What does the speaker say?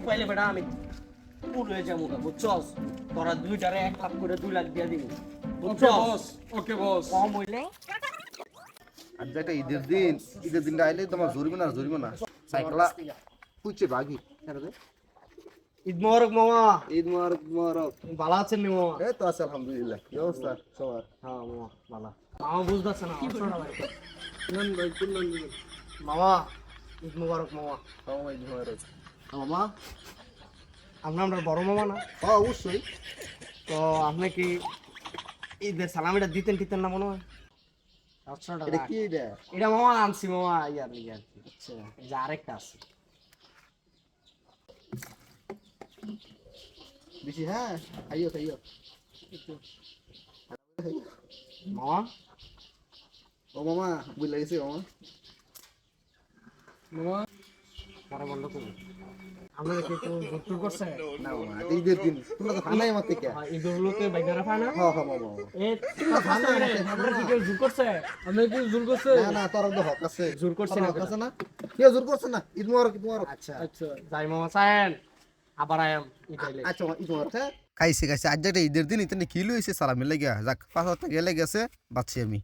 পাইলে বেটা আমি পুরো হয়ে যাবো বুঝছস তোরা দুইটারে 1 লাখ করে 2 লাখ দিয়ে দিবি বুঝছস ওকে বস কম হইলে আর যেটা ঈদের দিনটা আইলে তোমার জরিমানা সাইকেলা পুচে বাগি ঈদ মোবারক মামা ঈদ মুবারক ভালো আছেন নি মামা এই তো আছে আলহামদুলিল্লাহ কি অবস্থা সবার হ্যাঁ মামা ভালো মামা বুঝতেছে না অবসরটা ভাই নন ভাই কুল্লন দিবেন মামা ঈদ মোবারক মামা সবাই ঈদ মুবারক মামা আমরা বড় মামা না হ্যাঁ অবশ্যই তো আপনি কি ঈদের সালামিটা দিতেন না মনে হয় এটা কি এটা এটা মামা আনছি মামা ইয়ার আচ্ছা এই যে আরেকটা আছে বেশি হ্যাঁ খাইও মামা ও মামা বুঝ লাগছে মামা মামা পরে বন্ধ করুন আপনাদের কি একটু জোর করছে না মামা এটা ঈদের দিন তোমরা তো খানাই মারতে কে ঈদগুলোতে বাইকারা পায় না হ্যাঁ মামা এ ঠান্ডা রে আপনারা কি কেউ জোর করছে আমি কি জুল করছে না তোর তো হক আছে জোর করছে না হক আছে না কেউ জোর করছে না ঈদ মুবারক আচ্ছা আচ্ছা যাই মামা চায়েন আবার আয়াম ইটাইলে আচ্ছা ঈদ মুবারক খাইছে আজ যেটা ঈদের দিন ইতনে কি লইছে সালামি লাগিয়া যাক 5 টাকা গেলে গেছে বাচ্চি আমি